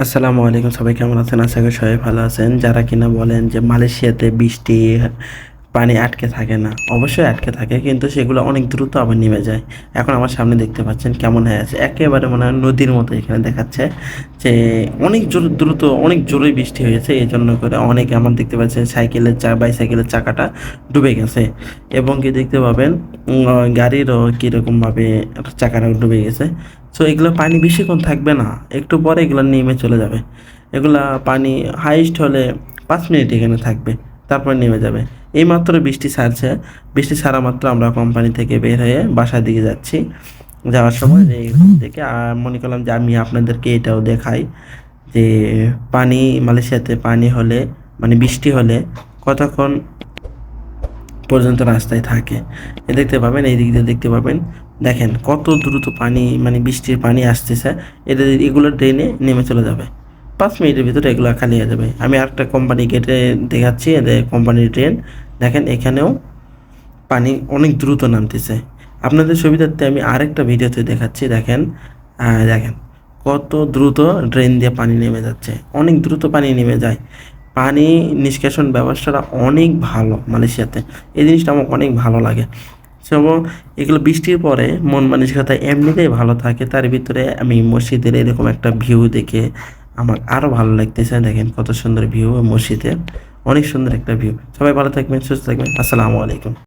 আসসালামু আলাইকুম, সবাই কেমন আছেন? আশা করি সবাই ভালো আছেন। যারা কিনা বলেন যে মালয়েশিয়াতে বৃষ্টি পানি আটকে থাকে না, অবশ্যই আটকে থাকে, কিন্তু সেগুলো অনেক দ্রুত আবার নেমে যায়। এখন আমার সামনে দেখতে পাচ্ছেন কেমন হয়ে আছে, একেবারে মনে হয় নদীর মতো এখানে দেখাচ্ছে যে অনেক দ্রুত অনেক জোরে বৃষ্টি হয়েছে। এই জন্য করে অনেকে আমার দেখতে পাচ্ছেন বাইসাইকেলের চাকাটা ডুবে গেছে, এবং কি দেখতে পাবেন গাড়িরও কীরকমভাবে চাকাটা ডুবে গেছে। সো এগুলো পানি বেশিক্ষণ থাকবে না, একটু পরে এগুলো নেমে চলে যাবে। এগুলা পানি হাইস্ট হলে 5 মিনিট এখানে থাকবে, তারপর নেমে যাবে। এইমাত্র বৃষ্টি ছাড়ছে, বৃষ্টি ছাড়া মাত্র আমরা কোম্পানি থেকে বের হয়ে বাসার দিকে যাচ্ছি। যাওয়ার সময় যে এখান থেকে মনে করলাম যে আমি আপনাদেরকে এটাও দেখাই যে পানি মালয়েশিয়াতে পানি হলে মানে বৃষ্টি হলে কতক্ষণ পর্যন্ত রাস্তায় থাকে। দেখতে পাবেন, এই দিক দিয়ে দেখতে পাবেন, দেখেন কত দ্রুত পানি মানে বৃষ্টির পানি আসতেছে। এগুলো ড্রেনে নেমে চলে যাবে, 5 মিনিটের ভিতরে এগুলো খালি হয়ে যাবে। আমি আরেকটা কোম্পানি গেটে দেখাচ্ছি, এদের কোম্পানির ড্রেন, দেখেন এখানেও পানি অনেক দ্রুত নামতেছে। আপনাদের সুবিধার্থে আমি আরেকটা ভিডিওতে দেখাচ্ছি, দেখেন দেখেন কত দ্রুত ড্রেন দিয়ে পানি নেমে যাচ্ছে, অনেক দ্রুত পানি নেমে যায়। পানি নিষ্কাশন ব্যবস্থাটা অনেক ভালো মালয়েশিয়াতে, এই জিনিসটা আমার অনেক ভালো লাগে। এবং এগুলো বৃষ্টির পরে মন মানসিকতা এমনিতেই ভালো থাকে, তার ভিতরে আমি মসজিদের এরকম একটা ভিউ দেখে আমার আরও ভালো লাগতেছে। দেখেন কত সুন্দর ভিউ মসজিদের, অনেক সুন্দর একটা ভিউ। সবাই ভালো থাকবেন, সুস্থ থাকবেন। আসসালামু আলাইকুম।